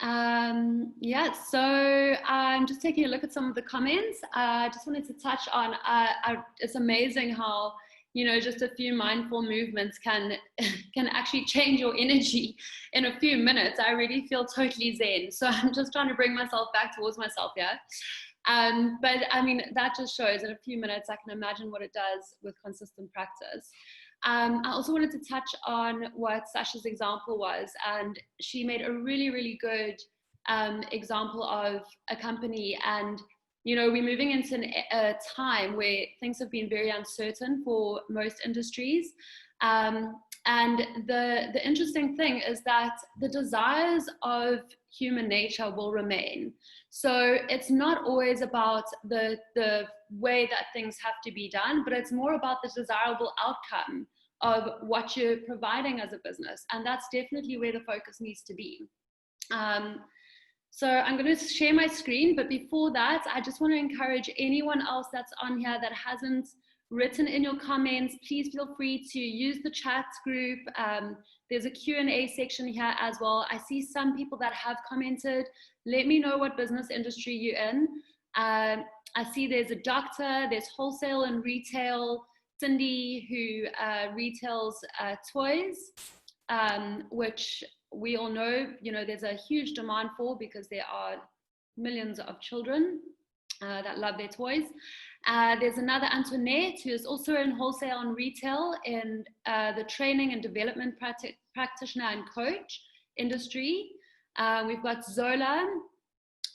Yeah, so I'm just taking a look at some of the comments. I just wanted to touch on, it's amazing how, you know, just a few mindful movements can actually change your energy in a few minutes. I really feel totally zen. So I'm just trying to bring myself back towards myself here. But I mean, that just shows in a few minutes, I can imagine what it does with consistent practice. I also wanted to touch on what Sasha's example was, and she made a really, really good example of a company. And, you know, we're moving into a time where things have been very uncertain for most industries. And the interesting thing is that the desires of human nature will remain. So it's not always about the way that things have to be done, but it's more about the desirable outcome of what you're providing as a business. And that's definitely where the focus needs to be. So I'm going to share my screen, but before that, I just want to encourage anyone else that's on here that hasn't written in your comments, please feel free to use the chat group. There's a Q&A section here as well. I see some people that have commented. Let me know what business industry you're in. I see there's a doctor, there's wholesale and retail, Cindy, who retails toys, which we all know, you know, there's a huge demand for, because there are millions of children that love their toys. There's another Antoinette, who is also in wholesale and retail in the training and development practitioner and coach industry. We've got Zola,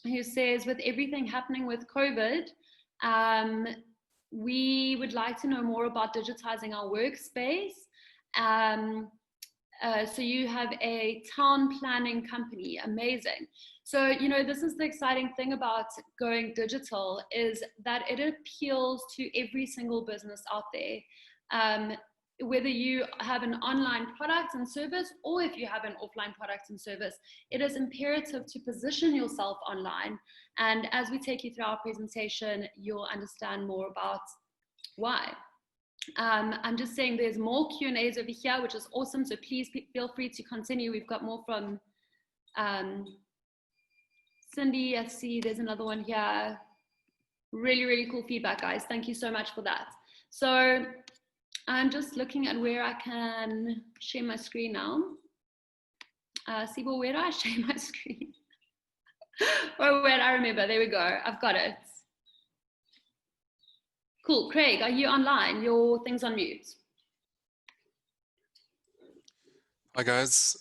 who says, with everything happening with COVID, we would like to know more about digitizing our workspace. So you have a town planning company, amazing. So, you know, this is the exciting thing about going digital, is that it appeals to every single business out there. Whether you have an online product and service, or if you have an offline product and service, it is imperative to position yourself online. And as we take you through our presentation, you'll understand more about why. I'm just saying there's more Q&As over here, which is awesome. So please feel free to continue. We've got more from Cindy. I see there's another one here. Really, really cool feedback, guys. Thank you so much for that. So I'm just looking at where I can share my screen now. Sibo, where do I share my screen? Oh, wait, I remember. There we go. I've got it. Cool. Craig, are you online? Your thing's on mute. Hi, guys.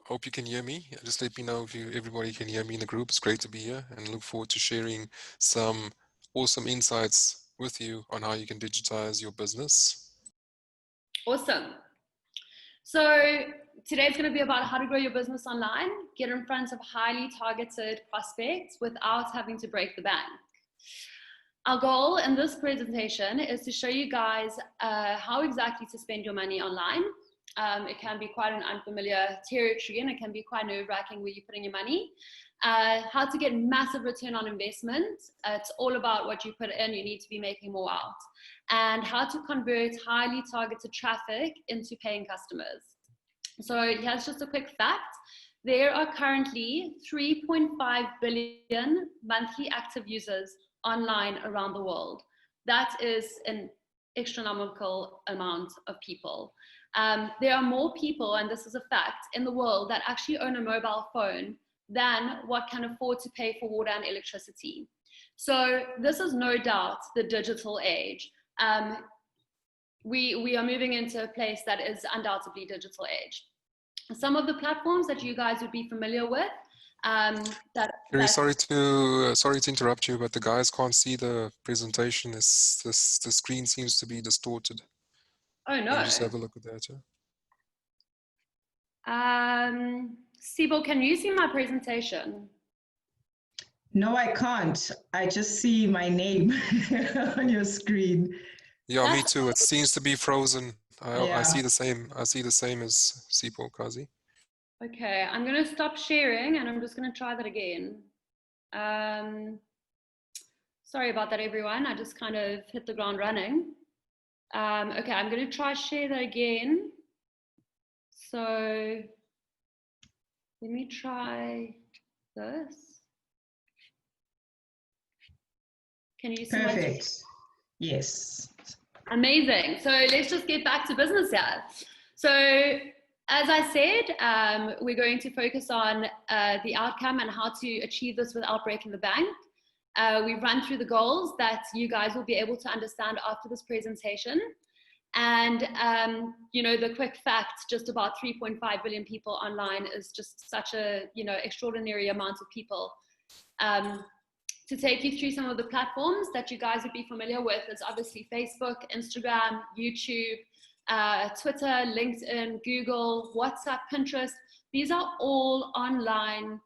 Hope you can hear me. Just let me know if everybody can hear me in the group. It's great to be here, and look forward to sharing some awesome insights with you on how you can digitize your business. Awesome. So today's going to be about how to grow your business online, get in front of highly targeted prospects without having to break the bank. Our goal in this presentation is to show you guys how exactly to spend your money online. It can be quite an unfamiliar territory, and it can be quite nerve-wracking where you're putting your money. How to get massive return on investment. It's all about what you put in, you need to be making more out. And how to convert highly targeted traffic into paying customers. So here's just a quick fact. There are currently 3.5 billion monthly active users online around the world. That is an astronomical amount of people. There are more people, and this is a fact, in the world that actually own a mobile phone than what can afford to pay for water and electricity. So this is no doubt the digital age. We are moving into a place that is undoubtedly digital age. Some of the platforms that you guys would be familiar with, Kerri, sorry to interrupt you, but the guys can't see the presentation. The screen seems to be distorted. Oh no! Can you just have a look at that? Sibo, can you see my presentation? No, I can't. I just see my name on your screen. Yeah, me too. It seems to be frozen. I see the same. I see the same as Siphokazi. Okay, I'm going to stop sharing, and I'm just going to try that again. Sorry about that, everyone. I just kind of hit the ground running. Okay, I'm going to try share that again. So Let me try this. Can you see? Perfect. Yes. Amazing. So let's just get back to business here. So as I said, we're going to focus on the outcome and how to achieve this without breaking the bank. We've run through the goals that you guys will be able to understand after this presentation. And, you know, the quick fact, just about 3.5 billion people online is just such a, you know, extraordinary amount of people. To take you through some of the platforms that you guys would be familiar with is obviously Facebook, Instagram, YouTube, Twitter, LinkedIn, Google, WhatsApp, Pinterest. These are all online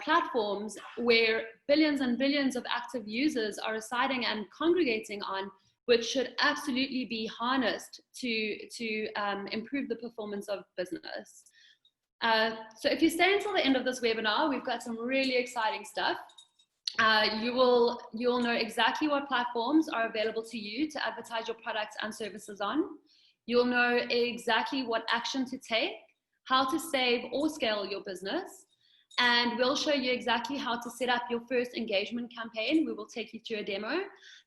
platforms where billions and billions of active users are residing and congregating on, which should absolutely be harnessed to improve the performance of business. So if you stay until the end of this webinar, we've got some really exciting stuff. You'll know exactly what platforms are available to you to advertise your products and services on. You'll know exactly what action to take, how to save or scale your business, and we'll show you exactly how to set up your first engagement campaign. We will take you through a demo.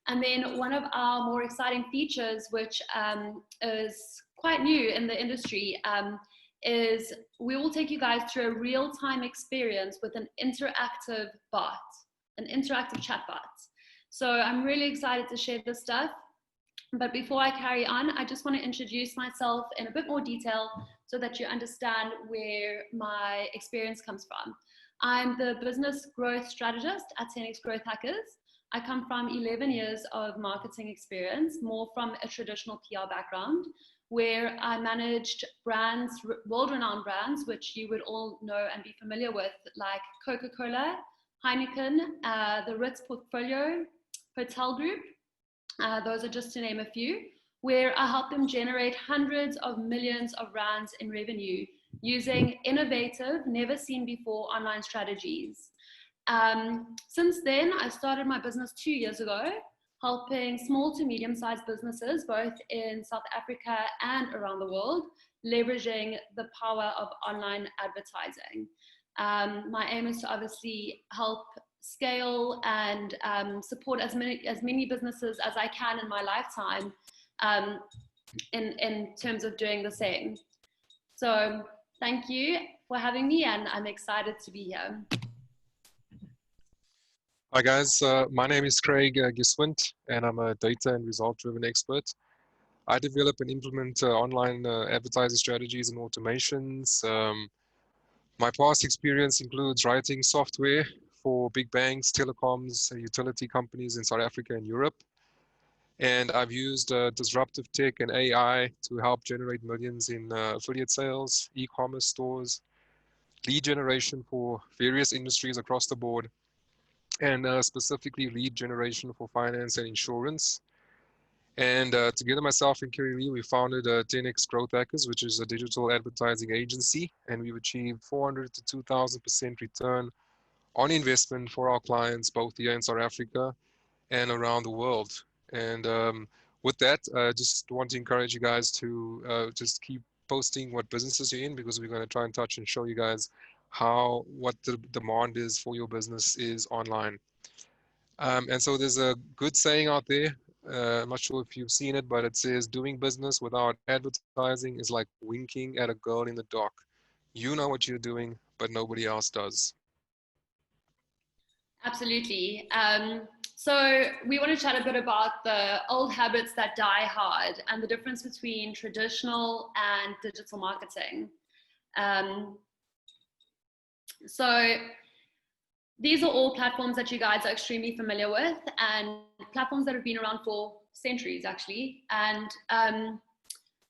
And then one of our more exciting features, which is quite new in the industry, is we will take you guys through a real-time experience with an interactive bot, an interactive chatbot. So I'm really excited to share this stuff. But before I carry on, I just want to introduce myself in a bit more detail so that you understand where my experience comes from. I'm the business growth strategist at 10x Growth Hackers. I come from 11 years of marketing experience, more from a traditional PR background, where I managed brands, world-renowned brands, which you would all know and be familiar with, like Coca-Cola, Heineken, the Ritz Portfolio, Hotel Group. Those are just to name a few, where I help them generate hundreds of millions of rands in revenue using innovative, never seen before online strategies. Since then, I started my business 2 years ago, helping small to medium-sized businesses, both in South Africa and around the world, leveraging the power of online advertising. My aim is to obviously help scale and support as many businesses as I can in my lifetime in terms of doing the same. So thank you for having me, and I'm excited to be here. Hi guys, my name is Graig Geswindt, and I'm a data and result-driven expert. I develop and implement online advertising strategies and automations. My past experience includes writing software for big banks, telecoms, utility companies in South Africa and Europe. And I've used disruptive tech and AI to help generate millions in affiliate sales, e-commerce stores, lead generation for various industries across the board, and specifically lead generation for finance and insurance. And together myself and Kerri-Lee, we founded 10x Growth Hackers, which is a digital advertising agency, and we've achieved 400 to 2,000% return on investment for our clients, both here in South Africa and around the world. And with that, I just want to encourage you guys to just keep posting what businesses you're in, because we're going to try and touch and show you guys what the demand is for your business is online. And so there's a good saying out there. I'm not sure if you've seen it, but it says doing business without advertising is like winking at a girl in the dark. You know what you're doing, but nobody else does. Absolutely. So we want to chat a bit about the old habits that die hard and the difference between traditional and digital marketing. So these are all platforms that you guys are extremely familiar with, and platforms that have been around for centuries, actually. And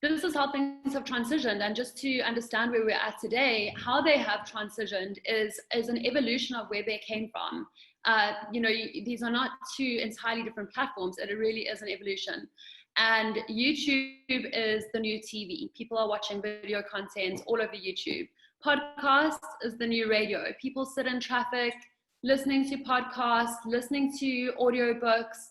this is how things have transitioned. And just to understand where we're at today, how they have transitioned is an evolution of where they came from. You know, these are not two entirely different platforms. It really is an evolution. And YouTube is the new TV. People are watching video content all over YouTube. Podcasts is the new radio. People sit in traffic, listening to podcasts, listening to audiobooks.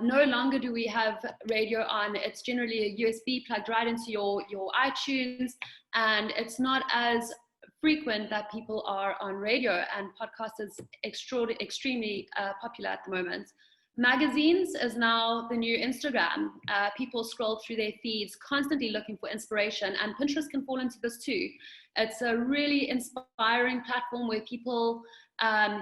No longer do we have radio on. It's generally a USB plugged right into your iTunes, and it's not as frequent that people are on radio, and podcast is extremely popular at the moment. Magazines is now the new Instagram. People scroll through their feeds constantly looking for inspiration, and Pinterest can fall into this too. It's a really inspiring platform where people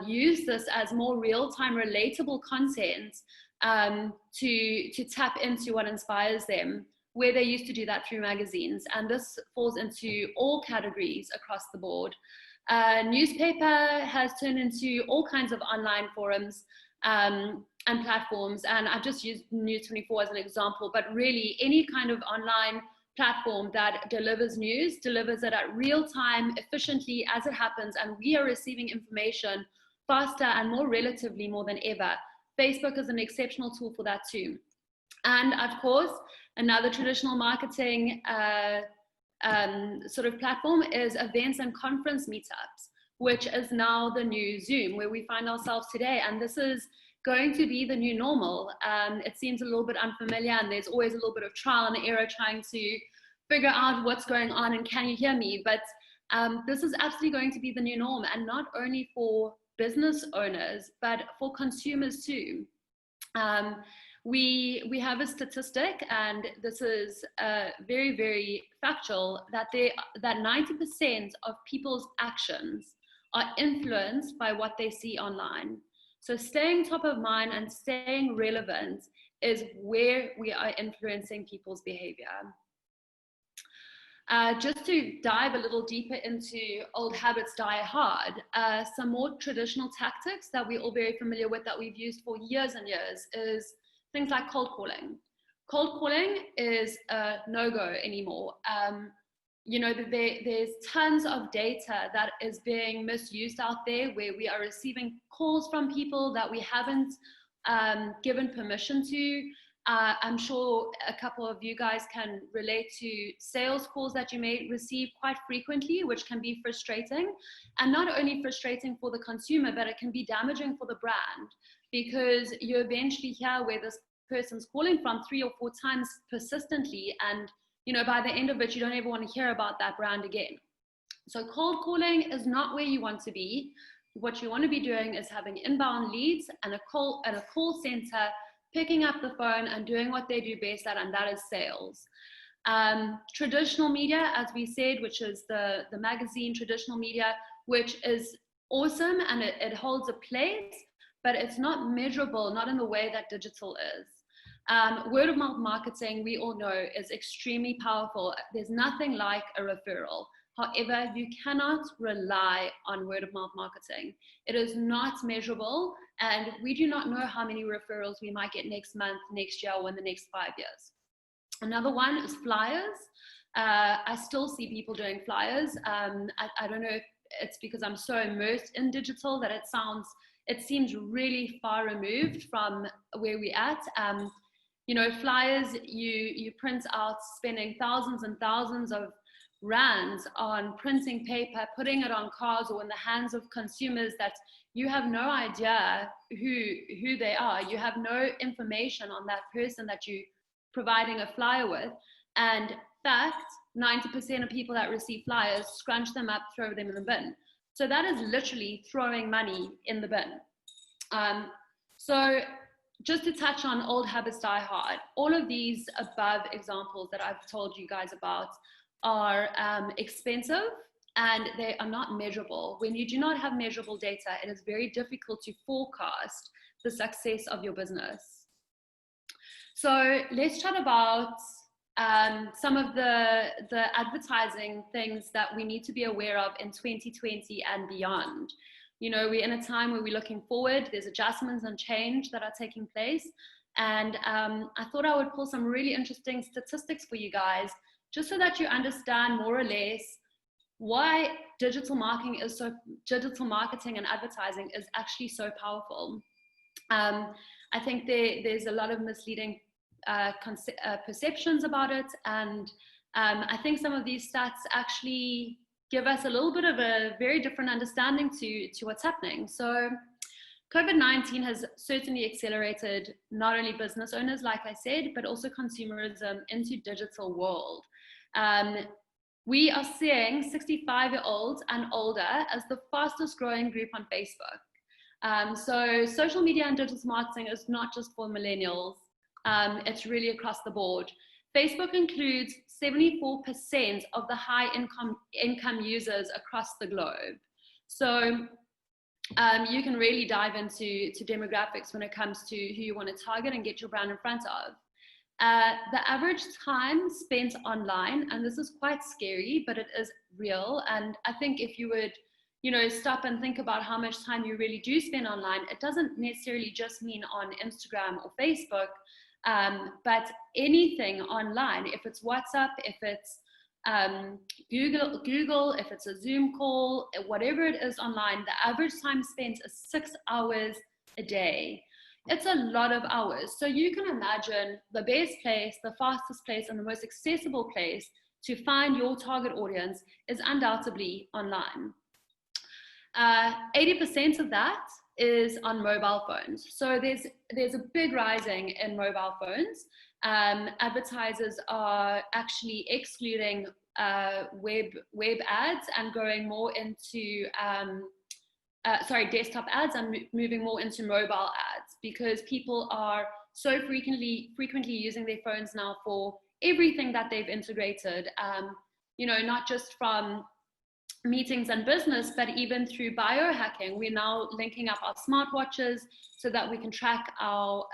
use this as more real-time relatable content to tap into what inspires them, where they used to do that through magazines. And this falls into all categories across the board. Newspaper has turned into all kinds of online forums and platforms, and I've just used News24 as an example, but really any kind of online platform that delivers news, delivers it at real time, efficiently as it happens, and we are receiving information faster and more relatively more than ever. Facebook is an exceptional tool for that too. And of course, another traditional marketing sort of platform is events and conference meetups, which is now the new Zoom, where we find ourselves today. And this is going to be the new normal. It seems a little bit unfamiliar, and there's always a little bit of trial and error trying to figure out what's going on and can you hear me? But this is absolutely going to be the new norm, and not only for business owners, but for consumers too. We have a statistic, and this is very, very factual, that 90% of people's actions are influenced by what they see online. So staying top of mind and staying relevant is where we are influencing people's behavior. Just to dive a little deeper into old habits die hard, some more traditional tactics that we're all very familiar with that we've used for years and years is things like cold calling. Cold calling is a no-go anymore. You know, there's tons of data that is being misused out there, where we are receiving calls from people that we haven't given permission to. I'm sure a couple of you guys can relate to sales calls that you may receive quite frequently, which can be frustrating. And not only frustrating for the consumer, but it can be damaging for the brand, because you eventually hear where this person's calling from 3 or 4 times persistently, and you know, by the end of it, you don't ever want to hear about that brand again. So cold calling is not where you want to be. What you want to be doing is having inbound leads and a call center, picking up the phone and doing what they do best at, and that is sales. Traditional media, as we said, which is the magazine, traditional media, which is awesome and it holds a place, but it's not measurable, not in the way that digital is. Word of mouth marketing, we all know, is extremely powerful. There's nothing like a referral. However, you cannot rely on word of mouth marketing. It is not measurable, and we do not know how many referrals we might get next month, next year, or in the next 5 years. Another one is flyers. I still see people doing flyers. I don't know if it's because I'm so immersed in digital that it seems really far removed from where we're at. You know, flyers, you print out, spending thousands and thousands of rands on printing paper, putting it on cards or in the hands of consumers that you have no idea who they are. You have no information on that person that you're providing a flyer with. And in fact, 90% of people that receive flyers scrunch them up, throw them in the bin. So that is literally throwing money in the bin. So just to touch on old habits die hard, all of these above examples that I've told you guys about are expensive, and they are not measurable. When you do not have measurable data, it is very difficult to forecast the success of your business. So let's chat about some of the advertising things that we need to be aware of in 2020 and beyond. You know, we're in a time where we're looking forward. There's adjustments and change that are taking place. And I thought I would pull some really interesting statistics for you guys, just so that you understand more or less why digital marketing and advertising is actually so powerful. I think there's a lot of misleading perceptions about it. And I think some of these stats actually give us a little bit of a very different understanding to what's happening. So COVID-19 has certainly accelerated not only business owners, like I said, but also consumerism into digital world. We are seeing 65-year-olds and older as the fastest growing group on Facebook. So social media and digital marketing is not just for millennials. It's really across the board. Facebook includes 74% of the high income users across the globe. So you can really dive into demographics when it comes to who you want to target and get your brand in front of. The average time spent online, and this is quite scary, but it is real. And I think if you would, stop and think about how much time you really do spend online, it doesn't necessarily just mean on Instagram or Facebook, but anything online, if it's WhatsApp, if it's Google, if it's a Zoom call, whatever it is online, the average time spent is 6 hours a day. It's a lot of hours. So you can imagine the best place, the fastest place, and the most accessible place to find your target audience is undoubtedly online. 80% of that is on mobile phones. So there's a big rising in mobile phones. Advertisers are actually excluding web ads and going more into desktop ads and moving more into mobile ads, because people are so frequently using their phones now for everything that they've integrated, not just from meetings and business, but even through biohacking. We're now linking up our smartwatches so that we can track our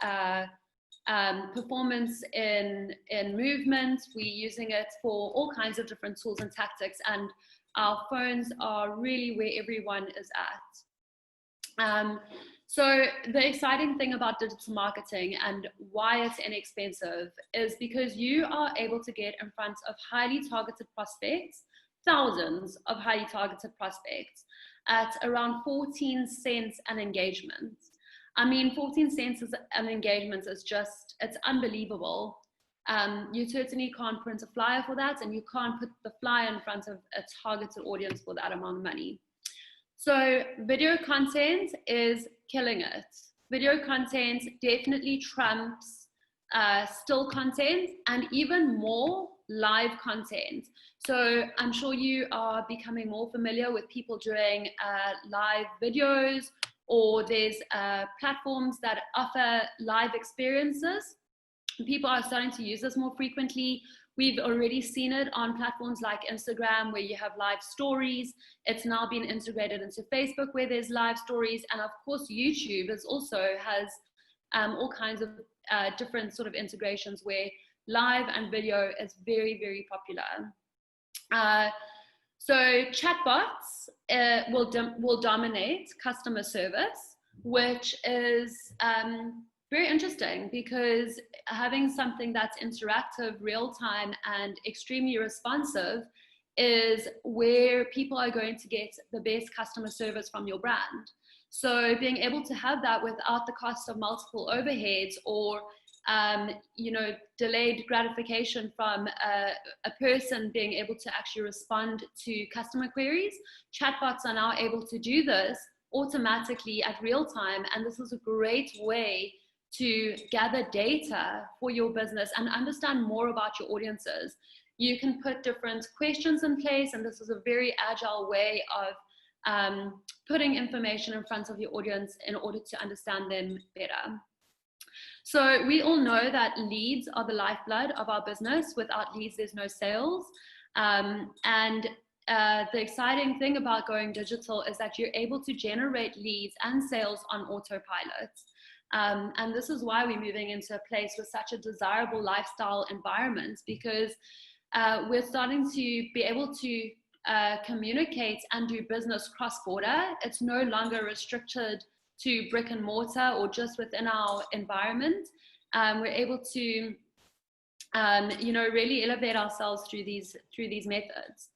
performance in movement. We're using it for all kinds of different tools and tactics, and our phones are really where everyone is at. So the exciting thing about digital marketing and why it's inexpensive is because you are able to get in front of highly targeted prospects, thousands of highly targeted prospects, at around 14 cents an engagement. I mean, 14 cents an engagement is just, it's unbelievable. You certainly can't print a flyer for that, and you can't put the flyer in front of a targeted audience for that amount of money. So video content is killing it. Video content definitely trumps still content, and even more live content. So I'm sure you are becoming more familiar with people doing live videos, or there's platforms that offer live experiences. People are starting to use this more frequently. We've already seen it on platforms like Instagram, where you have live stories. It's now been integrated into Facebook, where there's live stories. And of course, YouTube also has all kinds of different sort of integrations where live and video is very, very popular. So chatbots will dominate customer service, which is very interesting, because having something that's interactive, real-time, and extremely responsive is where people are going to get the best customer service from your brand. So being able to have that without the cost of multiple overheads or delayed gratification from a person being able to actually respond to customer queries. Chatbots are now able to do this automatically at real time, and this is a great way to gather data for your business and understand more about your audiences. You can put different questions in place, and this is a very agile way of putting information in front of your audience in order to understand them better. So we all know that leads are the lifeblood of our business. Without leads, there's no sales. The exciting thing about going digital is that you're able to generate leads and sales on autopilot. And this is why we're moving into a place with such a desirable lifestyle environment, because we're starting to be able to communicate and do business cross-border. It's no longer restricted to brick and mortar or just within our environment. We're able to, really elevate ourselves through these methods.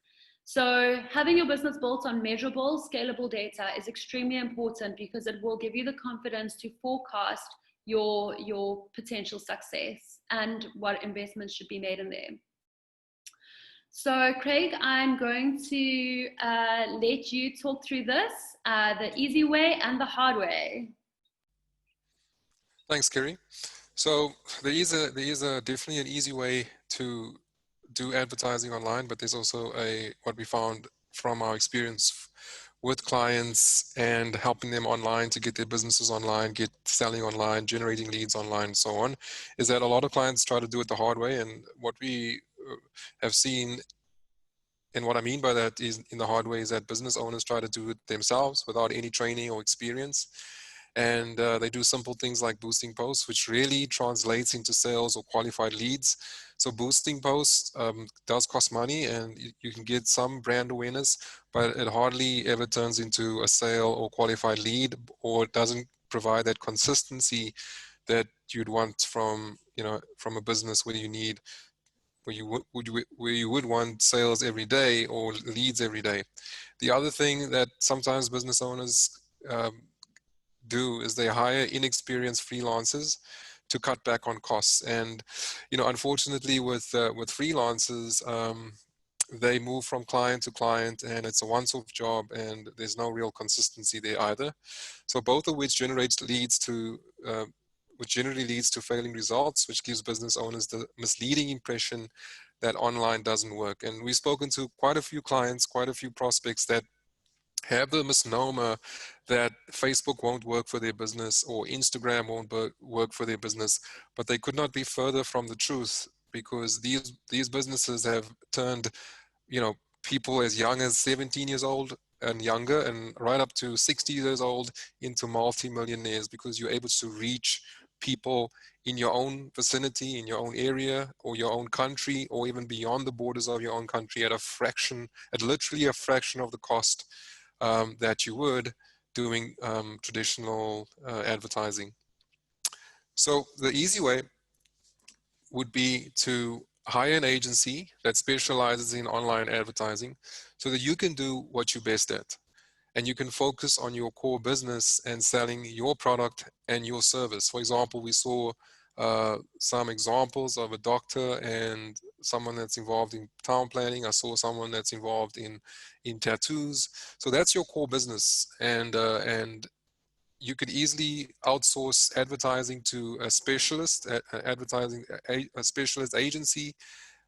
So having your business built on measurable, scalable data is extremely important, because it will give you the confidence to forecast your potential success and what investments should be made in there. So Craig, I'm going to let you talk through this, the easy way and the hard way. Thanks, Kerri. So there is definitely an easy way to do advertising online, but there's also what we found from our experience with clients and helping them online to get their businesses online, get selling online, generating leads online, and so on, is that a lot of clients try to do it the hard way. And what we have seen, and what I mean by that is in the hard way, is that business owners try to do it themselves without any training or experience. And they do simple things like boosting posts, which really translates into sales or qualified leads. So boosting posts does cost money, and you can get some brand awareness, but it hardly ever turns into a sale or qualified lead, or it doesn't provide that consistency that you'd want from, from a business where you need, where you would want sales every day or leads every day. The other thing that sometimes business owners do is they hire inexperienced freelancers to cut back on costs. And unfortunately with freelancers, they move from client to client, and it's a once-off job, and there's no real consistency there either. So both of which generally leads to failing results, which gives business owners the misleading impression that online doesn't work. And we've spoken to quite a few clients, quite a few prospects that have the misnomer that Facebook won't work for their business or Instagram won't work for their business, but they could not be further from the truth, because these businesses have turned, people as young as 17 years old and younger, and right up to 60 years old, into multi-millionaires, because you're able to reach people in your own vicinity, in your own area, or your own country, or even beyond the borders of your own country at literally a fraction of the cost that you would doing traditional advertising. So the easy way would be to hire an agency that specializes in online advertising so that you can do what you're best at, and you can focus on your core business and selling your product and your service. For example, we saw some examples of a doctor and someone that's involved in town planning. I saw someone that's involved in tattoos. So that's your core business, and you could easily outsource advertising to a specialist, a specialist agency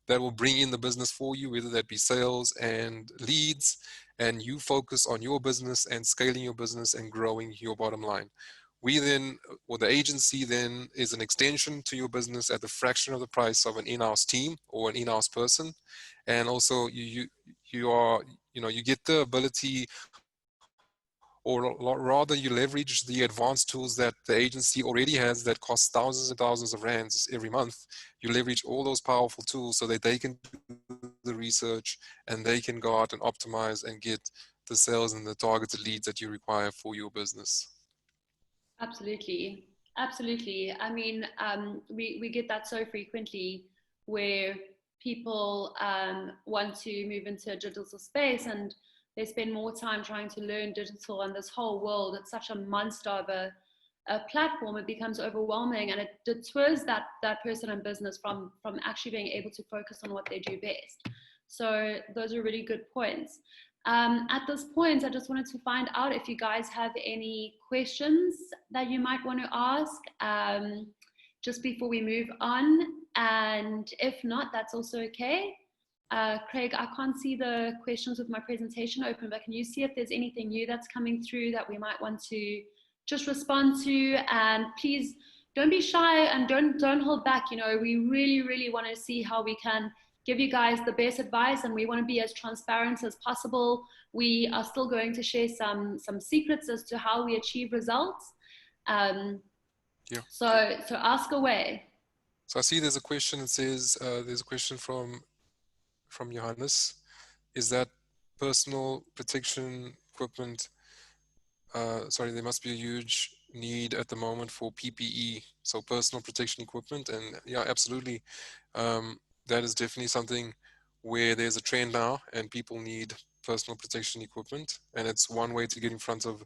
that will bring in the business for you, whether that be sales and leads, and you focus on your business and scaling your business and growing your bottom line. We then, or the agency then, is an extension to your business at the fraction of the price of an in-house team or an in-house person. And also you get the ability, or rather you leverage the advanced tools that the agency already has that cost thousands and thousands of rands every month. You leverage all those powerful tools so that they can do the research and they can go out and optimize and get the sales and the targeted leads that you require for your business. Absolutely. Absolutely. I mean, we get that so frequently, where people want to move into a digital space and they spend more time trying to learn digital, and this whole world, it's such a monster of a platform, it becomes overwhelming, and it deters that person in business from actually being able to focus on what they do best. So those are really good points. At this point, I just wanted to find out if you guys have any questions that you might want to ask just before we move on. And if not, that's also okay. Craig, I can't see the questions with my presentation open, but can you see if there's anything new that's coming through that we might want to just respond to? And please don't be shy and don't hold back. We really, really want to see how we can give you guys the best advice, and we want to be as transparent as possible. We are still going to share some secrets as to how we achieve results. So ask away. So I see there's a question that says, there's a question from Johannes. Is that personal protection equipment, there must be a huge need at the moment for PPE, so personal protection equipment. And yeah, absolutely. That is definitely something where there's a trend now and people need personal protection equipment. And it's one way to get in front of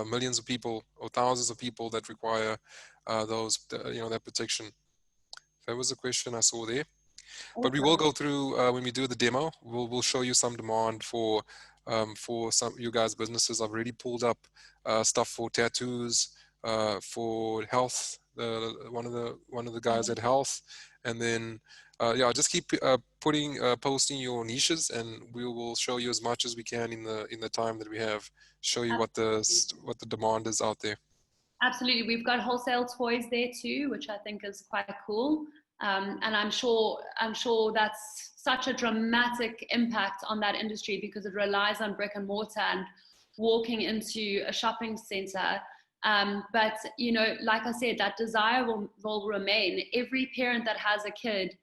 millions of people or thousands of people that require that protection. That was a question I saw there. But we will go through, when we do the demo, we'll show you some demand for some of you guys' businesses. I've already pulled up stuff for tattoos, for health, one of the guys at health, And then, just keep posting your niches, and we will show you as much as we can in the time that we have. Show you what the demand is out there. Absolutely, we've got wholesale toys there too, which I think is quite cool. And I'm sure that's such a dramatic impact on that industry because it relies on brick and mortar and walking into a shopping center. But you know, like I said, that desire will remain. Every parent that has a kid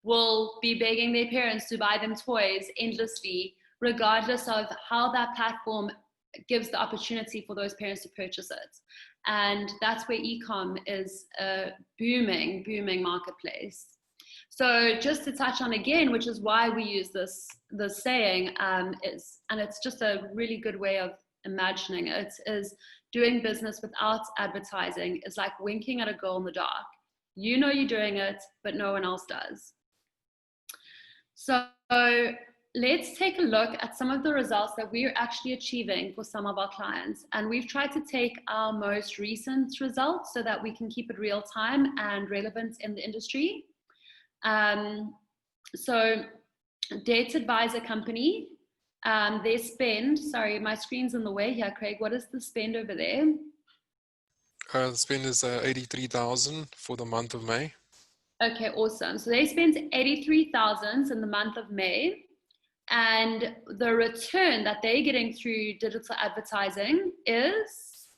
will be begging their parents to buy them toys endlessly, regardless of how that platform gives the opportunity for those parents to purchase it. And that's where e-com is a booming marketplace. So just to touch on again, which is why we use this saying, and it's just a really good way of imagining it, is doing business without advertising is like winking at a girl in the dark. You know you're doing it, but no one else does. So let's take a look at some of the results that we're actually achieving for some of our clients. And we've tried to take our most recent results so that we can keep it real time and relevant in the industry. So Data Advisor Company, their spend, sorry, my screen's in the way here, Craig. What is the spend over there? The spend is 83,000 for the month of May. Okay, awesome. So they spent 83,000 in the month of May. And the return that they're getting through digital advertising is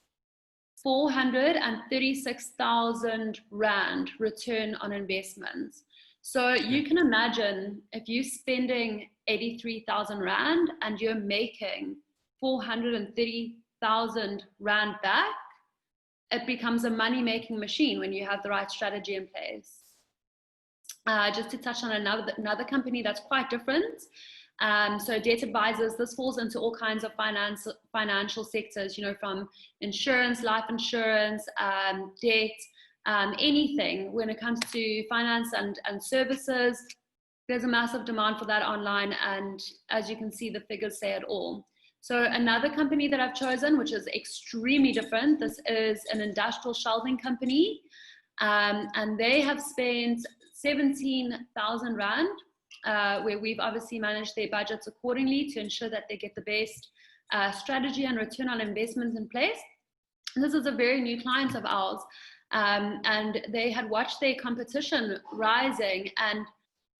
436,000 Rand return on investment. So you can imagine if you're spending 83,000 Rand and you're making 430,000 Rand back, it becomes a money-making machine when you have the right strategy in place. Just to touch on another company that's quite different. So debt advisors, this falls into all kinds of financial sectors, you know, from insurance, life insurance, debt, anything. When it comes to finance and services, there's a massive demand for that online. And as you can see, the figures say it all. So another company that I've chosen, which is extremely different, this is an industrial shelving company. And they have spent 17,000 Rand. Where we've obviously managed their budgets accordingly to ensure that they get the best strategy and return on investments in place. And this is a very new client of ours, and they had watched their competition rising, and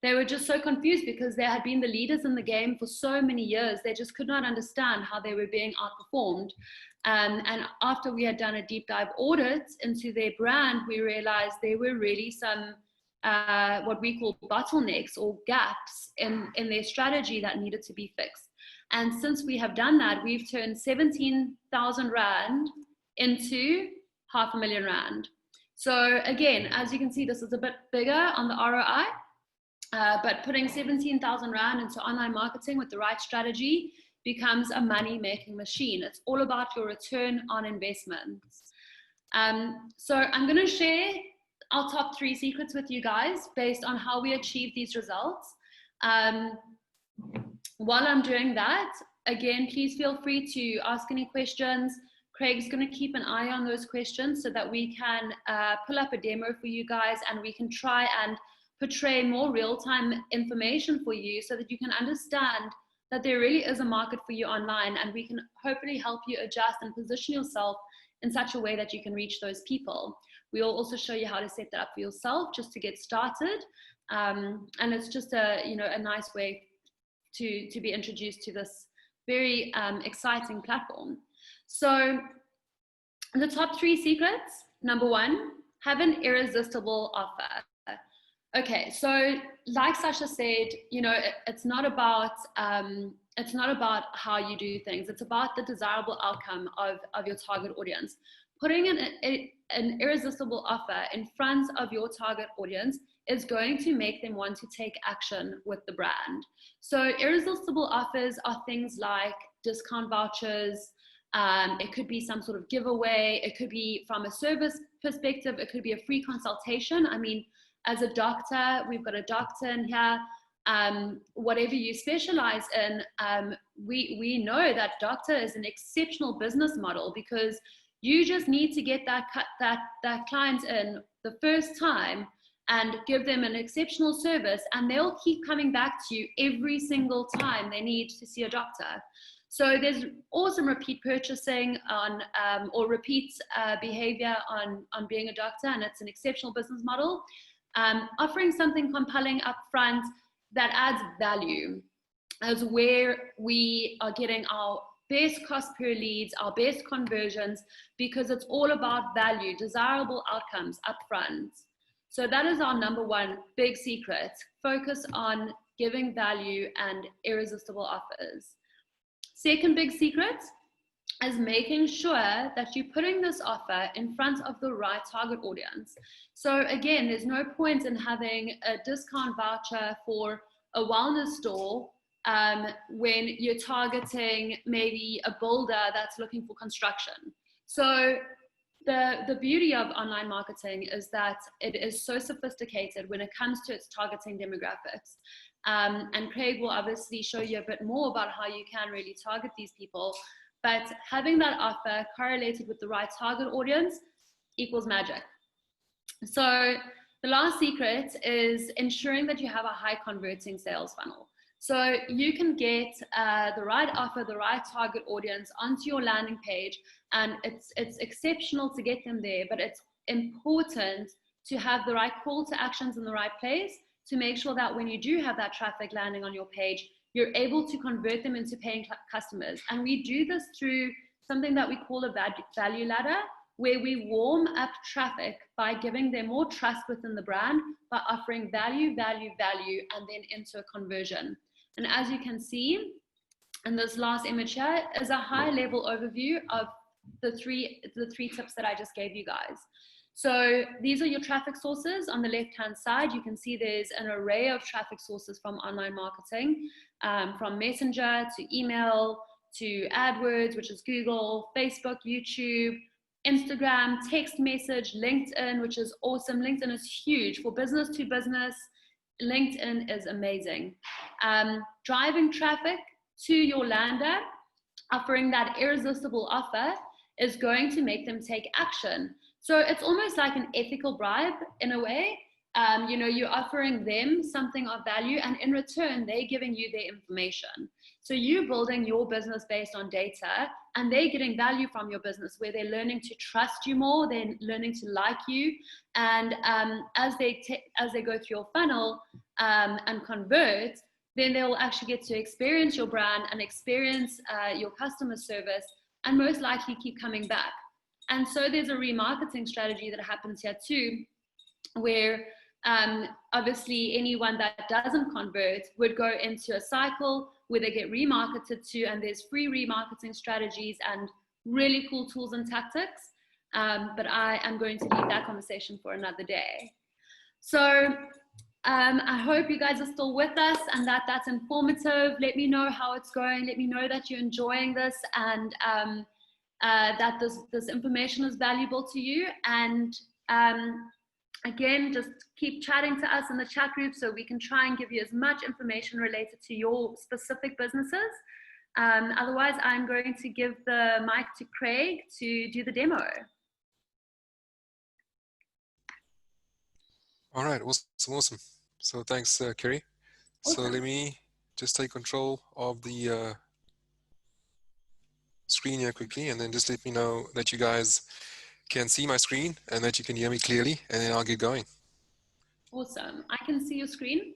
they were just so confused because they had been the leaders in the game for so many years. They just could not understand how they were being outperformed. And after we had done a deep dive audit into their brand, we realized there were really some what we call bottlenecks or gaps in their strategy that needed to be fixed. And since we have done that, we've turned 17,000 Rand into 500,000 Rand. So again, as you can see, this is a bit bigger on the ROI, but putting 17,000 Rand into online marketing with the right strategy becomes a money-making machine. It's all about your return on investments. So I'm going to share our top 3 secrets with you guys based on how we achieve these results. While I'm doing that, again, please feel free to ask any questions. Craig's going to keep an eye on those questions so that we can pull up a demo for you guys, and we can try and portray more real-time information for you so that you can understand that there really is a market for you online, and we can hopefully help you adjust and position yourself in such a way that you can reach those people. We will also show you how to set that up for yourself just to get started. And it's just a nice way to be introduced to this very exciting platform. So the top 3 secrets, number 1, have an irresistible offer. Okay, so like Sasha said, you know, it's not about how you do things. It's about the desirable outcome of your target audience. Putting an irresistible offer in front of your target audience is going to make them want to take action with the brand. So irresistible offers are things like discount vouchers. It could be some sort of giveaway. It could be from a service perspective. It could be a free consultation. I mean, as a doctor, we've got a doctor in here. Whatever you specialize in, we know that doctor is an exceptional business model because you just need to get that client in the first time, and give them an exceptional service, and they'll keep coming back to you every single time they need to see a doctor. So there's awesome repeat purchasing on, or repeat behavior on being a doctor, and it's an exceptional business model. Offering something compelling up front that adds value is where we are getting our best cost per leads, our best conversions, because it's all about value, desirable outcomes up front. So that is our number one big secret. Focus on giving value and irresistible offers. Second big secret is making sure that you're putting this offer in front of the right target audience. So again, there's no point in having a discount voucher for a wellness store when you're targeting maybe a builder that's looking for construction. So the beauty of online marketing is that it is so sophisticated when it comes to its targeting demographics. And Graig will obviously show you a bit more about how you can really target these people. But having that offer correlated with the right target audience equals magic. So the last secret is ensuring that you have a high converting sales funnel. So you can get the right offer, the right target audience onto your landing page, and it's exceptional to get them there, but it's important to have the right call to actions in the right place to make sure that when you do have that traffic landing on your page, you're able to convert them into paying customers. And we do this through something that we call a value ladder, where we warm up traffic by giving them more trust within the brand, by offering value, value, value, and then into a conversion. And as you can see in this last image here is a high level overview of the three tips that I just gave you guys. So these are your traffic sources. On the left-hand side, you can see there's an array of traffic sources from online marketing, from Messenger to email to AdWords, which is Google, Facebook, YouTube, Instagram, text message, LinkedIn, which is awesome. LinkedIn is huge for business to business. LinkedIn is amazing. Driving traffic to your lander, offering that irresistible offer is going to make them take action. So it's almost like an ethical bribe in a way. You know, you're offering them something of value, and in return, they're giving you their information. So you're building your business based on data, and they're getting value from your business, where they're learning to trust you more, they're learning to like you, and as they go through your funnel and convert, then they'll actually get to experience your brand and experience your customer service, and most likely keep coming back. And so there's a remarketing strategy that happens here too, where obviously anyone that doesn't convert would go into a cycle where they get remarketed to, and there's free remarketing strategies and really cool tools and tactics. But I am going to leave that conversation for another day. So I hope you guys are still with us and that's informative. Let me know how it's going. Let me know that you're enjoying this, and that this information is valuable to you. And again, just keep chatting to us in the chat group so we can try and give you as much information related to your specific businesses. Otherwise, I'm going to give the mic to Graig to do the demo. All right, awesome. So thanks, Kerri. Awesome. So let me just take control of the screen here quickly, and then just let me know that you guys can see my screen and that you can hear me clearly, and then I'll get going. Awesome. I can see your screen.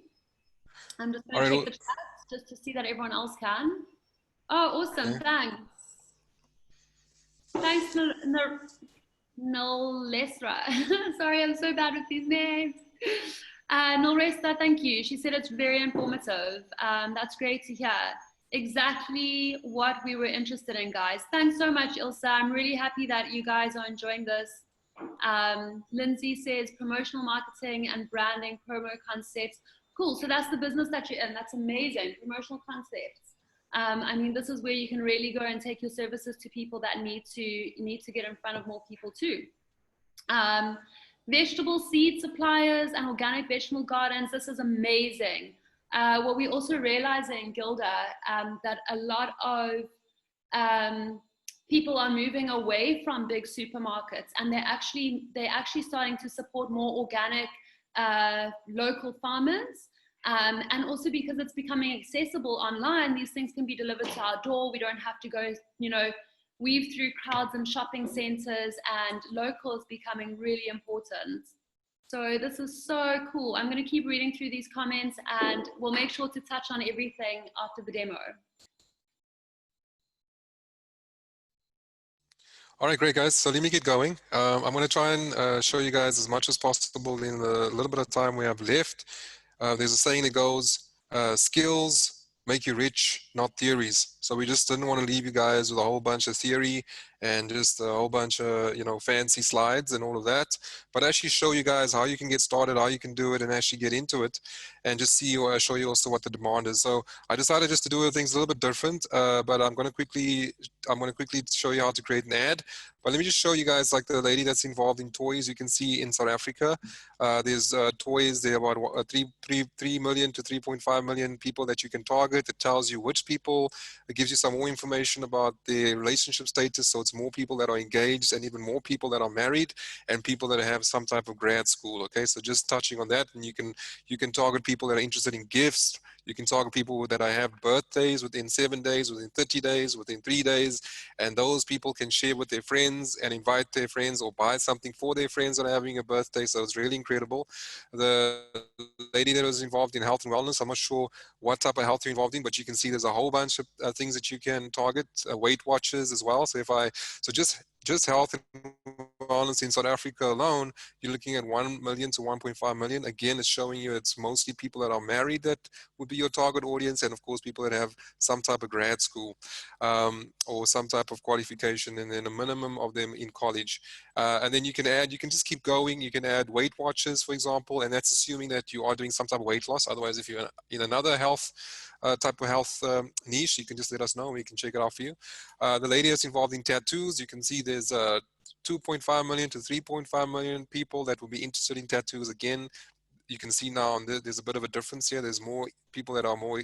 I'm just going to check the chat just to see that everyone else can. Oh, awesome. Okay. Thanks. Thanks, Nolesra. Sorry, I'm so bad with these names. Nolesra, thank you. She said it's very informative. That's great to hear. Exactly what we were interested in, guys. Thanks so much, Ilsa. I'm really happy that you guys are enjoying this. Lindsay says promotional marketing and branding, promo concepts. Cool. So that's the business that you're in. That's amazing. Promotional concepts. I mean, this is where you can really go and take your services to people that need to get in front of more people too. Vegetable seed suppliers and organic vegetable gardens. This is amazing. What we also realizing, Gilda, that a lot of people are moving away from big supermarkets, and they're actually starting to support more organic local farmers. And also because it's becoming accessible online, these things can be delivered to our door. We don't have to go, weave through crowds and shopping centers, and local is becoming really important. So this is so cool. I'm going to keep reading through these comments, and we'll make sure to touch on everything after the demo. All right, great, guys. So let me get going. I'm going to try and show you guys as much as possible in the little bit of time we have left. There's a saying that goes, skills make you rich, not theories. So we just didn't want to leave you guys with a whole bunch of theory and just a whole bunch of, fancy slides and all of that, but actually show you guys how you can get started, how you can do it, and actually get into it, and just show you also what the demand is. So I decided just to do things a little bit different, but I'm going to quickly show you how to create an ad. But let me just show you guys, like the lady that's involved in toys. You can see in South Africa, there's toys. There are about 3 million to 3.5 million people that you can target. It tells you which people. It gives you some more information about their relationship status. So it's more people that are engaged, and even more people that are married, and people that have some type of grad school. Okay, so just touching on that, and you can target people that are interested in gifts. You can target people that have birthdays within 7 days, within 30 days, within 3 days, and those people can share with their friends and invite their friends or buy something for their friends that are having a birthday. So it's really incredible. The lady that was involved in health and wellness, I'm not sure what type of health you're involved in, but you can see there's a whole bunch of things that you can target, Weight Watchers as well. So just health and wellness in South Africa alone, you're looking at 1 million to 1.5 million. Again, it's showing you it's mostly people that are married that would be your target audience, and of course people that have some type of grad school or some type of qualification, and then a minimum of them in college. And then you can just keep going. You can add Weight Watchers, for example, and that's assuming that you are doing some type of weight loss. Otherwise, if you're in another health type of health niche, you can just let us know. We can check it out for you. The lady that's involved in tattoos, you can see there's 2.5 million to 3.5 million people that will be interested in tattoos. Again, you can see now there's a bit of a difference here. There's more people that are more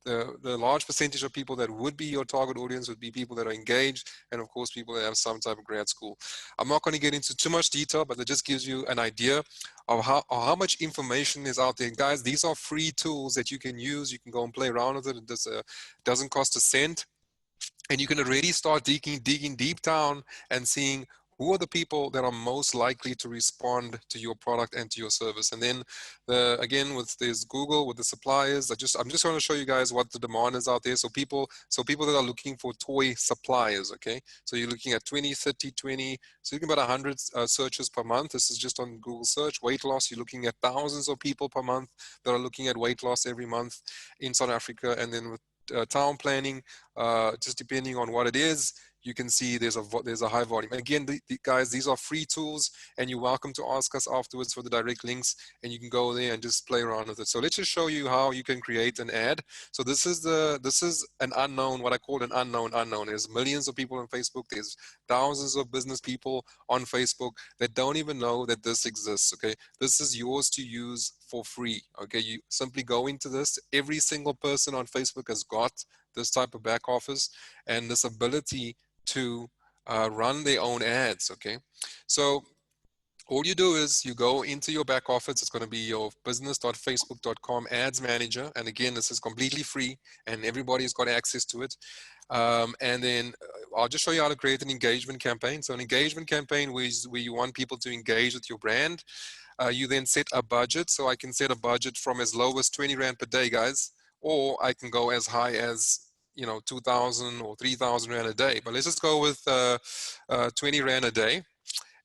the large percentage of people that would be your target audience would be people that are engaged, and of course people that have some type of grad school. I'm not going to get into too much detail, but that just gives you an idea of how much information is out there. Guys, these are free tools that you can use. You can go and play around with it. It doesn't cost a cent. And you can already start digging deep down and seeing who are the people that are most likely to respond to your product and to your service. And then again, with this Google, with the suppliers, I'm just going to show you guys what the demand is out there. So people that are looking for toy suppliers, okay? So you're looking at 20, 30, 20, so you can about 100 searches per month. This is just on Google search. Weight loss, you're looking at thousands of people per month that are looking at weight loss every month in South Africa. And then with town planning, just depending on what it is, you can see there's a high volume. Again, guys, these are free tools, and you're welcome to ask us afterwards for the direct links, and you can go there and just play around with it. So let's just show you how you can create an ad. So this is an unknown, what I call an unknown. There's millions of people on Facebook. There's thousands of business people on Facebook that don't even know that this exists. Okay, this is yours to use for free. Okay, you simply go into this. Every single person on Facebook has got this type of back office and this ability to run their own ads. Okay, so all you do is you go into your back office. It's going to be your business.facebook.com ads manager, and again, this is completely free and everybody's got access to it. And then I'll just show you how to create an engagement campaign. So an engagement campaign is where you want people to engage with your brand. You then set a budget. So I can set a budget from as low as 20 Rand per day, guys, or I can go as high as 2,000 or 3,000 Rand a day. But let's just go with 20 Rand a day.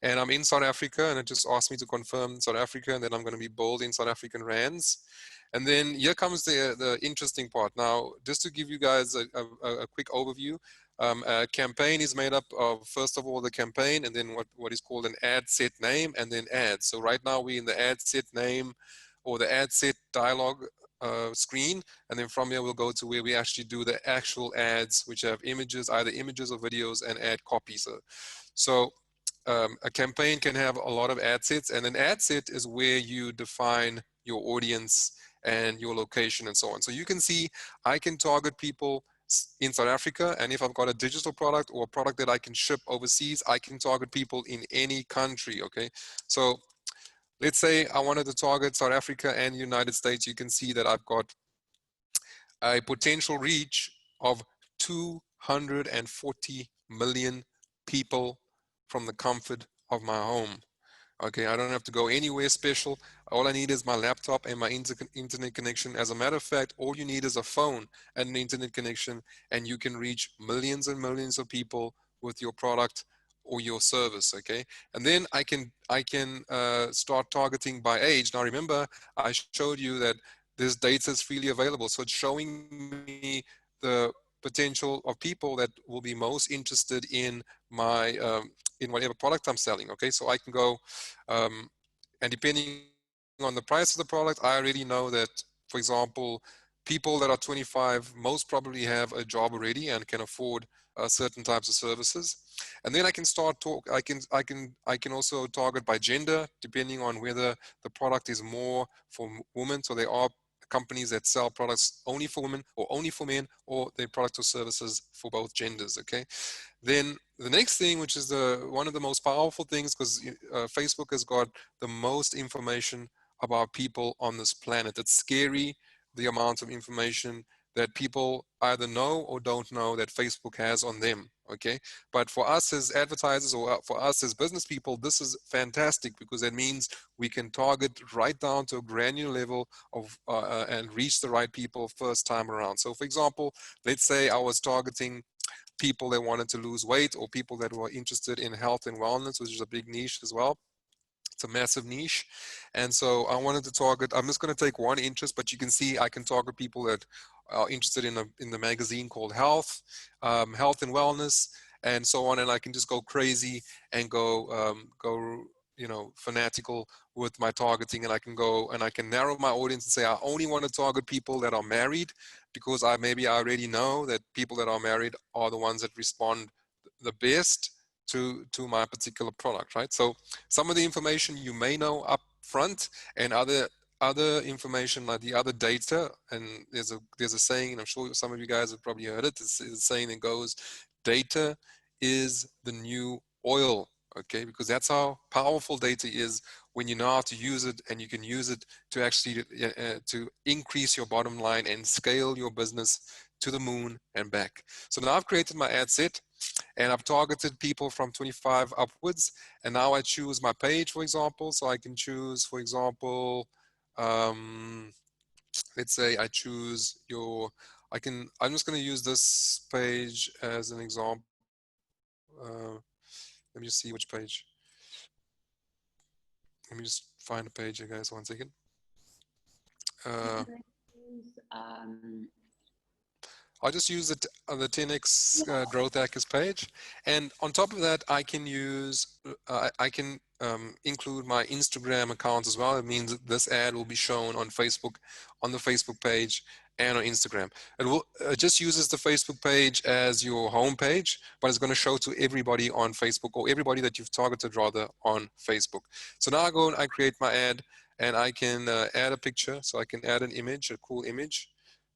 And I'm in South Africa, and it just asked me to confirm South Africa, and then I'm going to be bold in South African rands. And then here comes the interesting part. Now, just to give you guys a quick overview, a campaign is made up of, first of all, the campaign, and then what is called an ad set name, and then ads. So right now we're in the ad set name or the ad set dialogue screen, and then from here we'll go to where we actually do the actual ads, which have images, either images or videos, and ad copy. So a campaign can have a lot of ad sets, and an ad set is where you define your audience and your location and so on. So you can see I can target people in South Africa, and if I've got a digital product or a product that I can ship overseas, I can target people in any country. Okay, so let's say I wanted to target South Africa and the United States. You can see that I've got a potential reach of 240 million people from the comfort of my home. Okay, I don't have to go anywhere special. All I need is my laptop and my internet connection. As a matter of fact, all you need is a phone and an internet connection, and you can reach millions and millions of people with your product or your service. Okay, and then I can start targeting by age. Now remember, I showed you that this data is freely available, so it's showing me the potential of people that will be most interested in my in whatever product I'm selling. Okay, so I can go and depending on the price of the product, I already know that, for example, people that are 25 most probably have a job already and can afford certain types of services. And then I can start talk. I can also target by gender, depending on whether the product is more for women. So there are companies that sell products only for women or only for men, or their product or services for both genders. Okay. Then the next thing, which is one of the most powerful things, because Facebook has got the most information about people on this planet. It's scary, the amount of information that people either know or don't know that Facebook has on them. Okay, but for us as advertisers, or for us as business people, this is fantastic, because that means we can target right down to a granular level of and reach the right people first time around. So for example, let's say I was targeting people that wanted to lose weight, or people that were interested in health and wellness, which is a big niche as well. It's a massive niche. And so I wanted to target, I'm just going to take one interest, but you can see I can target people that are interested in the magazine called Health, Health and Wellness, and so on. And I can just go crazy and go fanatical with my targeting, and I can go and I can narrow my audience and say I only want to target people that are married, because I already know that people that are married are the ones that respond the best to my particular product, right? So some of the information you may know up front, and other information, like the other data, and there's a saying, and I'm sure some of you guys have probably heard it. It's a saying that goes, data is the new oil. Okay, because that's how powerful data is when you know how to use it, and you can use it to actually to increase your bottom line and scale your business to the moon and back. So now I've created my ad set, and I've targeted people from 25 upwards, and now I choose my page, for example. So I can choose, for example, let's say I choose I'm just going to use this page as an example. Let me just see which page. Let me just find a page here, guys, 1 second. I'll just use the 10x growth hackers page, and on top of that, I can use I can include my Instagram account as well. It means that this ad will be shown on Facebook, on the Facebook page, and on Instagram. It just uses the Facebook page as your home page, but it's going to show to everybody on Facebook, or everybody that you've targeted rather on Facebook. So now I go and I create my ad, and I can add a picture. So I can add an image, a cool image.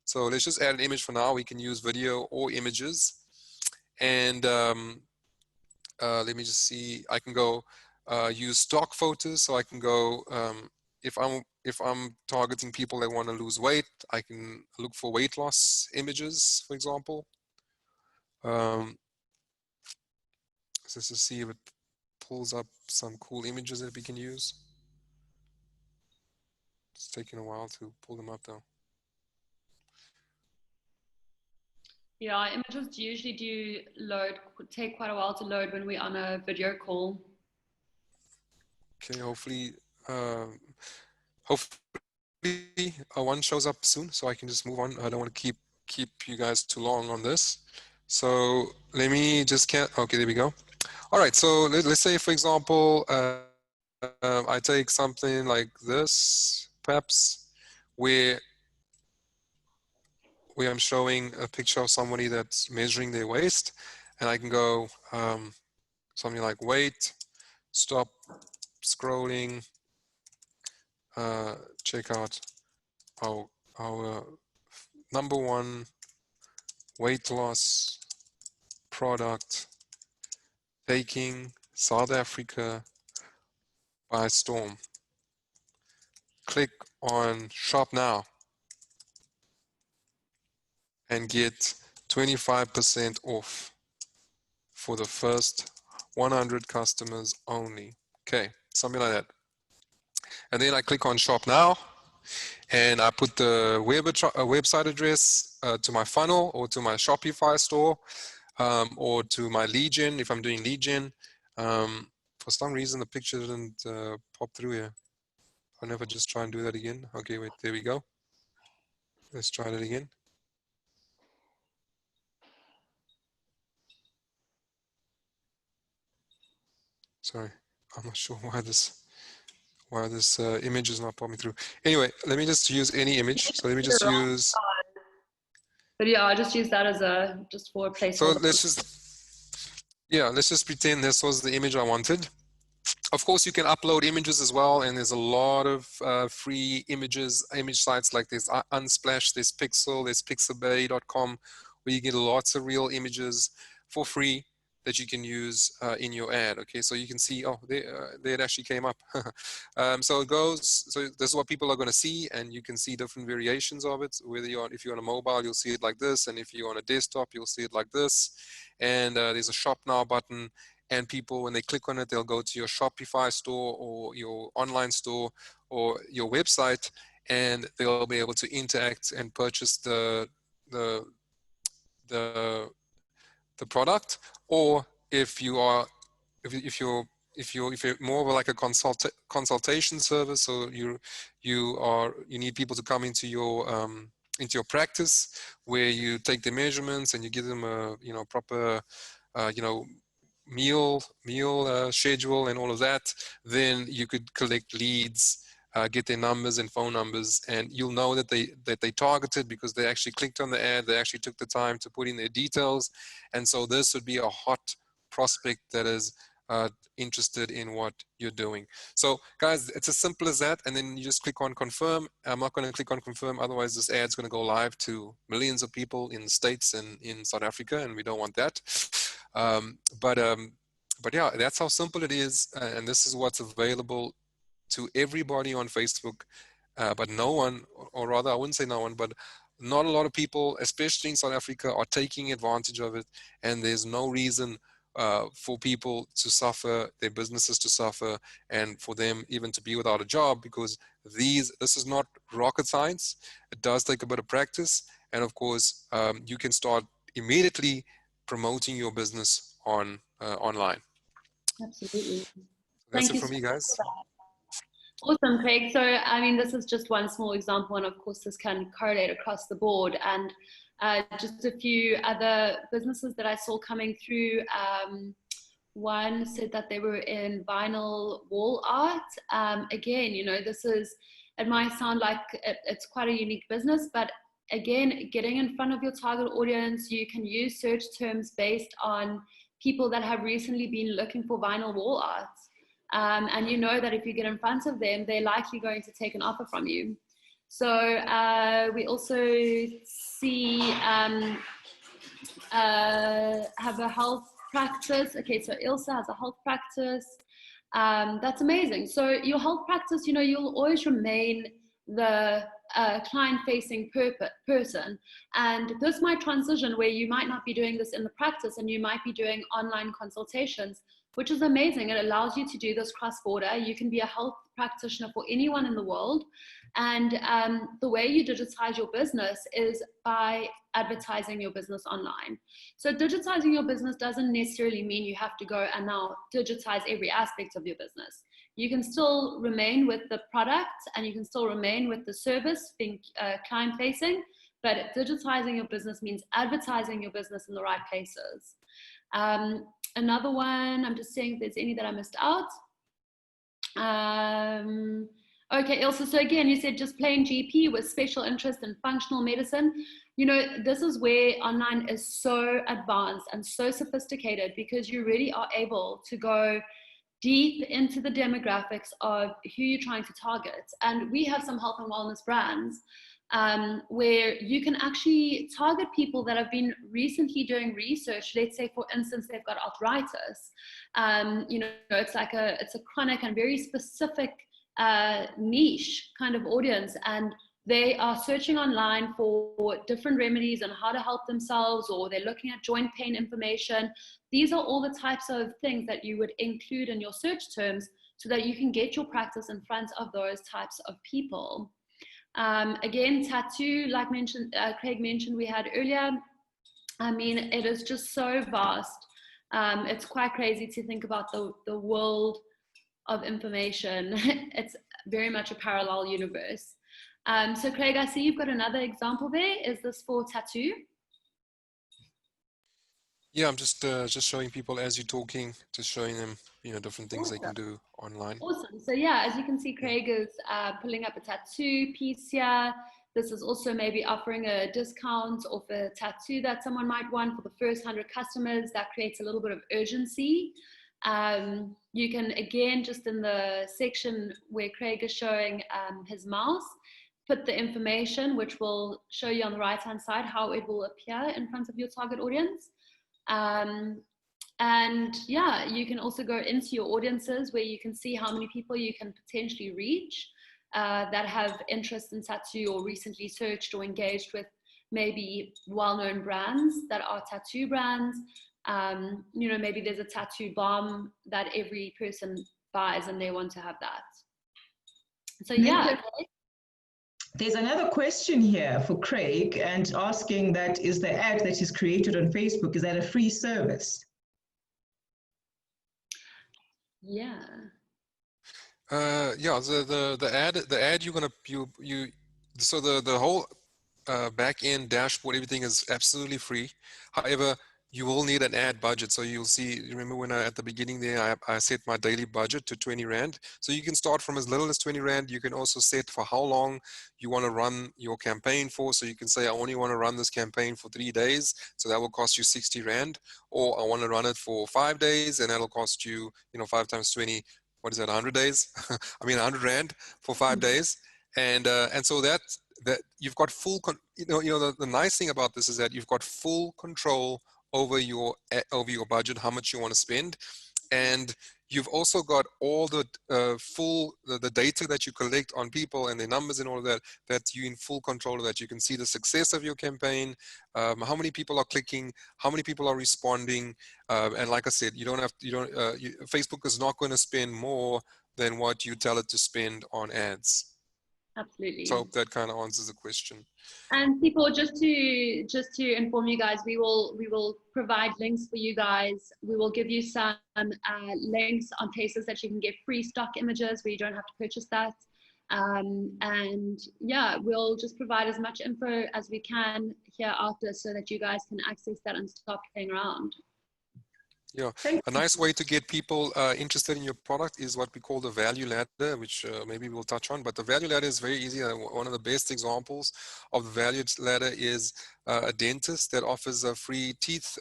So let's just add an image for now. We can use video or images. And let me just see, I can go use stock photos. So I can go, if I'm targeting people that want to lose weight, I can look for weight loss images, for example. Just to see if it pulls up some cool images that we can use. It's taking a while to pull them up though. Yeah, images usually take quite a while to load when we're on a video call. Okay, hopefully one shows up soon, so I can just move on. I don't want to keep you guys too long on this. So let me just okay, there we go. All right, so let's say, for example, I take something like this, perhaps, where I'm showing a picture of somebody that's measuring their waist, and I can go something like weight, stop scrolling, check out our number one weight loss product taking South Africa by storm. click on shop now and get 25% off for the first 100 customers only. Okay, something like that. And then I click on shop now and I put the website address to my funnel or to my Shopify store or to my lead gen if I'm doing lead gen. For some reason the picture didn't pop through here. I'll never just try and do that again. Okay, wait, there we go. Let's try that again. Sorry, I'm not sure why this image is not popping through. Anyway, let me just use any image. So let me just use. But yeah, I just use that as just for a placeholder. So let's just pretend this was the image I wanted. Of course, you can upload images as well, and there's a lot of free image sites like there's Unsplash, there's Pixel, there's pixabay.com, where you get lots of real images for free that you can use in your ad. Okay, so you can see, oh, there it actually came up. So this is what people are going to see, and you can see different variations of it. Whether if you're on a mobile, you'll see it like this, and if you're on a desktop, you'll see it like this. And there's a shop now button. And people, when they click on it, they'll go to your Shopify store or your online store or your website, and they'll be able to interact and purchase the product. Or if you're more of like a consultation service, so you need people to come into your practice where you take the measurements and you give them a proper meal schedule and all of that, then you could collect leads, get their numbers and phone numbers, and you'll know that they targeted because they actually clicked on the ad, they actually took the time to put in their details. And so this would be a hot prospect that is interested in what you're doing. So guys, it's as simple as that, and then you just click on confirm. I'm not going to click on confirm, otherwise this ad's going to go live to millions of people in the States and in South Africa, and we don't want that. But yeah, that's how simple it is, and this is what's available to everybody on Facebook. But no one, or rather I wouldn't say no one, but not a lot of people, especially in South Africa, are taking advantage of it, and there's no reason for people to suffer, their businesses to suffer, and for them even to be without a job, because this is not rocket science. It does take a bit of practice, and of course you can start immediately promoting your business online. Absolutely. That's it from me, guys. Awesome, Craig. So, I mean, this is just one small example, and of course this can correlate across the board. And just a few other businesses that I saw coming through. One said that they were in vinyl wall art. Again, it might sound like it's quite a unique business, but again, getting in front of your target audience, you can use search terms based on people that have recently been looking for vinyl wall art. And you know that if you get in front of them, they're likely going to take an offer from you. So we also see have a health practice. Okay, so Ilsa has a health practice. That's amazing. So your health practice, you'll always remain the client-facing person. And this might transition where you might not be doing this in the practice and you might be doing online consultations, which is amazing. It allows you to do this cross-border. You can be a health practitioner for anyone in the world. And the way you digitize your business is by advertising your business online. So digitizing your business doesn't necessarily mean you have to go and now digitize every aspect of your business. You can still remain with the product and you can still remain with the service, being client-facing, but digitizing your business means advertising your business in the right places. Another one, I'm just seeing if there's any that I missed out. Okay, Ilse, so again, you said just plain GP with special interest in functional medicine. This is where online is so advanced and so sophisticated because you really are able to go deep into the demographics of who you're trying to target. And we have some health and wellness brands where you can actually target people that have been recently doing research. Let's say, for instance, they've got arthritis. It's a chronic and very specific niche kind of audience, and they are searching online for different remedies on how to help themselves, or they're looking at joint pain information. These are all the types of things that you would include in your search terms so that you can get your practice in front of those types of people. Again, tattoo, like Craig mentioned we had earlier, I mean, it is just so vast. It's quite crazy to think about the world of information. It's very much a parallel universe. So Craig, I see you've got another example there. Is this for tattoo? Yeah, I'm just showing people as you're talking, just showing them, you know, different things they can do online. Awesome. So yeah, as you can see, Craig is pulling up a tattoo piece here. This is also maybe offering a discount off a tattoo that someone might want for the first 100 customers. That creates a little bit of urgency. You can, again, just in the section where Craig is showing his mouse, put the information, which will show you on the right-hand side how it will appear in front of your target audience. And yeah, you can also go into your audiences where you can see how many people you can potentially reach that have interest in tattoo or recently searched or engaged with maybe well-known brands that are tattoo brands. You know, maybe there's a tattoo bomb that every person buys and they want to have that. So yeah. There's another question here for Craig, and asking that, is the ad that is created on Facebook, is that a free service? Yeah. Yeah, the ad you're gonna so the whole back end dashboard, everything is absolutely free. However, you will need an ad budget. So you'll see, remember when at the beginning there, I set my daily budget to 20 Rand. So you can start from as little as 20 Rand. You can also set for how long you want to run your campaign for. So you can say, I only want to run this campaign for 3 days. So that will cost you 60 Rand. Or I want to run it for 5 days, and that'll cost you, 5 times 20, what is that, 100 days? I mean, 100 Rand for 5 days. And so that you've got full, the nice thing about this is that you've got full control over your budget, how much you want to spend, and you've also got all the the data that you collect on people and their numbers and all of that you're in full control of. That you can see the success of your campaign, how many people are clicking, how many people are responding, and like I said, Facebook is not going to spend more than what you tell it to spend on ads. Absolutely. So I hope that kind of answers the question. And people, just to inform you guys, we will provide links for you guys. We will give you some links on places that you can get free stock images where you don't have to purchase that. And yeah, we'll just provide as much info as we can here after so that you guys can access that and stop playing around. Yeah, a nice way to get people interested in your product is what we call the value ladder, which maybe we'll touch on. But the value ladder is very easy. One of the best examples of the value ladder is a dentist that offers a free teeth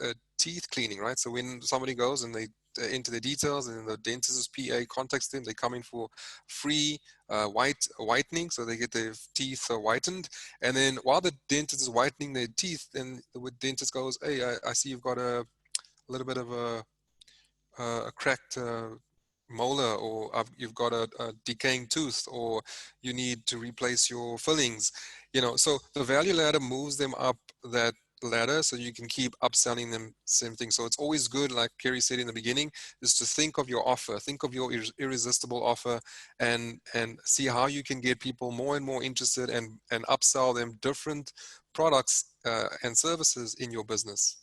cleaning, right? So when somebody goes and they enter the details, and the dentist's PA contacts them, they come in for free whitening, so they get their teeth whitened. And then while the dentist is whitening their teeth, then the dentist goes, "Hey, I see you've got a little bit of a cracked molar, or you've got a decaying tooth, or you need to replace your fillings." So the value ladder moves them up that ladder so you can keep upselling them same thing. So it's always good, like Kerri said in the beginning, is to think of your offer, think of your irresistible offer, and see how you can get people more and more interested and upsell them different products and services in your business.